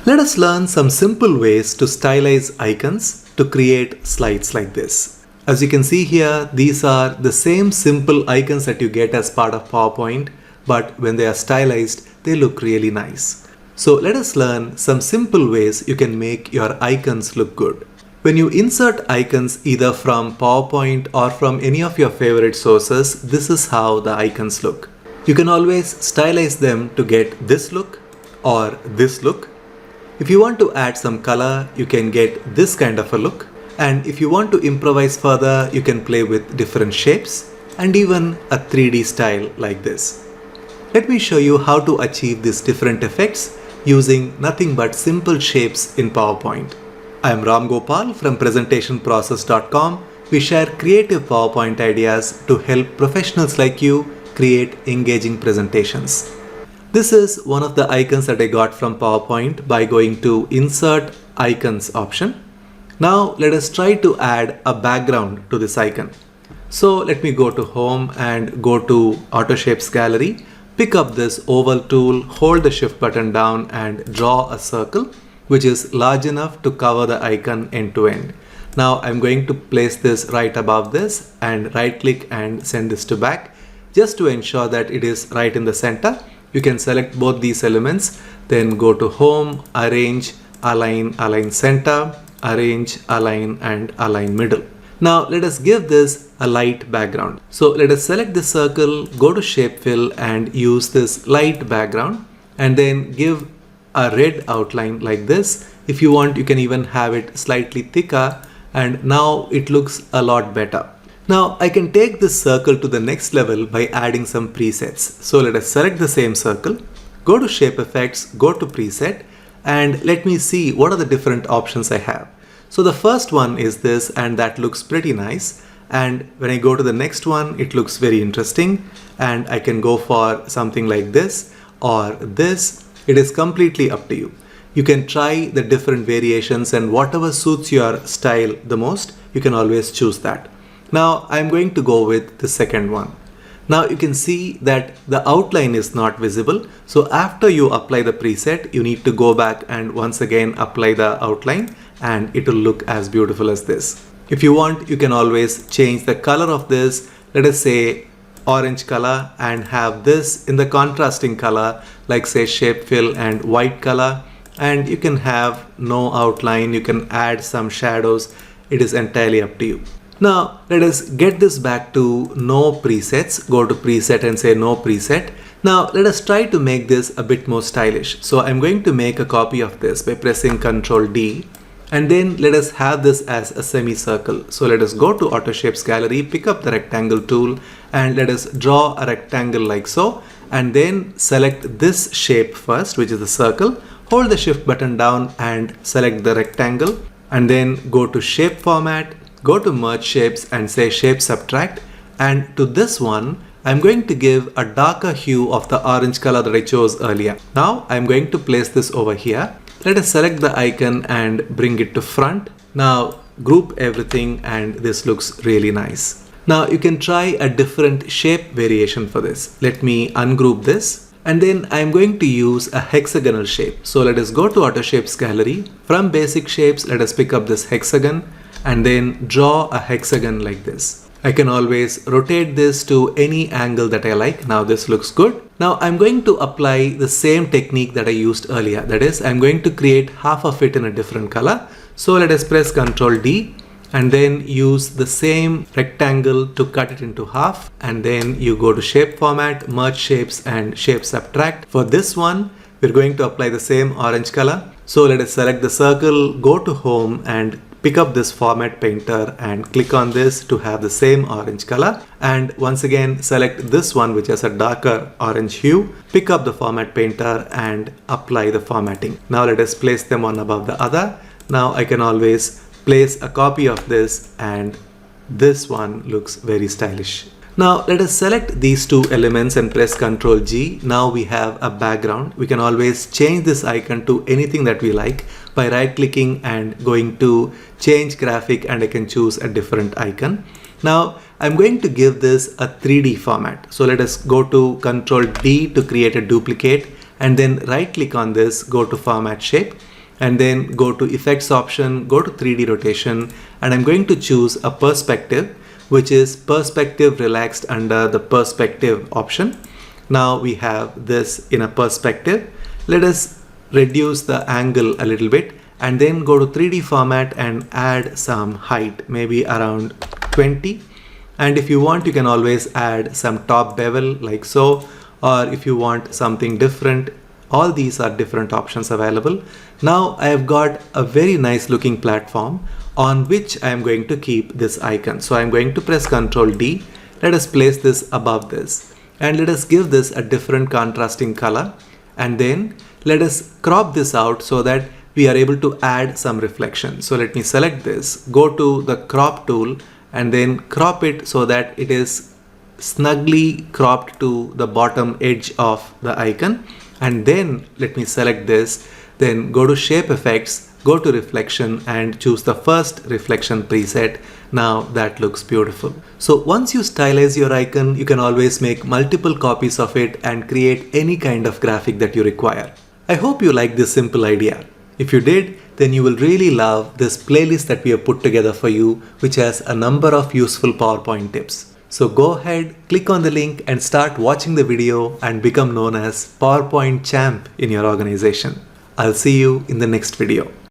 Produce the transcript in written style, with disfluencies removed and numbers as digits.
Let us learn some simple ways to stylize icons to create slides like this. As you can see here, these are the same simple icons that you get as part of PowerPoint, but when they are stylized, they look really nice. So let us learn some simple ways you can make your icons look good. When you insert icons either from PowerPoint or from any of your favorite sources, this is how the icons look. You can always stylize them to get this look or this look. If you want to add some color, you can get this kind of a look. And if you want to improvise further, you can play with different shapes and even a 3D style like this. Let me show you how to achieve these different effects using nothing but simple shapes in PowerPoint. I am Ramgopal from presentationprocess.com. We share creative PowerPoint ideas to help professionals like you create engaging presentations. This is one of the icons that I got from PowerPoint by going to Insert Icons option. Now let us try to add a background to this icon. So let me go to Home and go to Auto Shapes Gallery. Pick up this oval tool, hold the Shift button down and draw a circle which is large enough to cover the icon end to end. Now I'm going to place this right above this and right click and send this to back just to ensure that it is right in the center. You can select both these elements, then go to Home, Arrange, Align, Align Center, Arrange, Align and Align Middle. Now let us give this a light background. So let us select the circle, go to Shape Fill and use this light background and then give a red outline like this. If you want, you can even have it slightly thicker and now it looks a lot better. Now I can take this circle to the next level by adding some presets. So let us select the same circle, go to Shape Effects, go to Preset and let me see what are the different options I have. So the first one is this and that looks pretty nice. And when I go to the next one, it looks very interesting and I can go for something like this or this. It is completely up to you. You can try the different variations and whatever suits your style the most, you can always choose that. Now I'm going to go with the second one. Now you can see that the outline is not visible. So after you apply the preset, you need to go back and once again apply the outline and it will look as beautiful as this. If you want, you can always change the color of this. Let us say orange color and have this in the contrasting color, like say Shape Fill and white color. And you can have no outline. You can add some shadows. It is entirely up to you. Now let us get this back to no presets. Go to preset and say no preset. Now let us try to make this a bit more stylish. So I'm going to make a copy of this by pressing Ctrl D and then let us have this as a semicircle. So let us go to Auto Shapes Gallery, pick up the rectangle tool and let us draw a rectangle like so and then select this shape first, which is the circle. Hold the Shift button down and select the rectangle and then go to Shape Format. Go to Merge Shapes and say Shape Subtract and to this one I'm going to give a darker hue of the orange color that I chose earlier. Now I'm going to place this over here. Let us select the icon and bring it to front. Now group everything and this looks really nice. Now you can try a different shape variation for this. Let me ungroup this and then I'm going to use a hexagonal shape. So let us go to Auto Shapes Gallery. From Basic Shapes, let us pick up this hexagon and then draw a hexagon like this. I can always rotate this to any angle that I like. Now this looks good. Now I'm going to apply the same technique that I used earlier. That is, I'm going to create half of it in a different color. So let us press Ctrl D and then use the same rectangle to cut it into half. And then you go to Shape Format, Merge Shapes and Shape Subtract. For this one, we're going to apply the same orange color. So let us select the circle, go to Home and pick up this Format Painter and click on this to have the same orange color. And once again, select this one which has a darker orange hue. Pick up the Format Painter and apply the formatting. Now let us place them one above the other. Now I can always place a copy of this and this one looks very stylish. Now let us select these two elements and press Ctrl G. Now we have a background. We can always change this icon to anything that we like by right clicking and going to change graphic and I can choose a different icon. Now I'm going to give this a 3D format. So let us go to Ctrl D to create a duplicate and then right click on this, go to Format Shape and then go to effects option, go to 3D rotation, and I'm going to choose a perspective, which is perspective relaxed under the perspective option. Now we have this in a perspective. Let us reduce the angle a little bit and then go to 3D format and add some height, maybe around 20. And if you want, you can always add some top bevel like so, or if you want something different, all these are different options available. Now I have got a very nice looking platform on which I am going to keep this icon. So I'm going to press Ctrl D. Let us place this above this and let us give this a different contrasting color, and then let us crop this out so that we are able to add some reflection. So let me select this, go to the crop tool and then crop it so that it is snugly cropped to the bottom edge of the icon. And then let me select this, then go to shape effects, go to reflection and choose the first reflection preset. Now that looks beautiful. So once you stylize your icon, you can always make multiple copies of it and create any kind of graphic that you require. I hope you like this simple idea. If you did, then you will really love this playlist that we have put together for you, which has a number of useful PowerPoint tips. So go ahead, click on the link and start watching the video and become known as PowerPoint champ in your organization. I'll see you in the next video.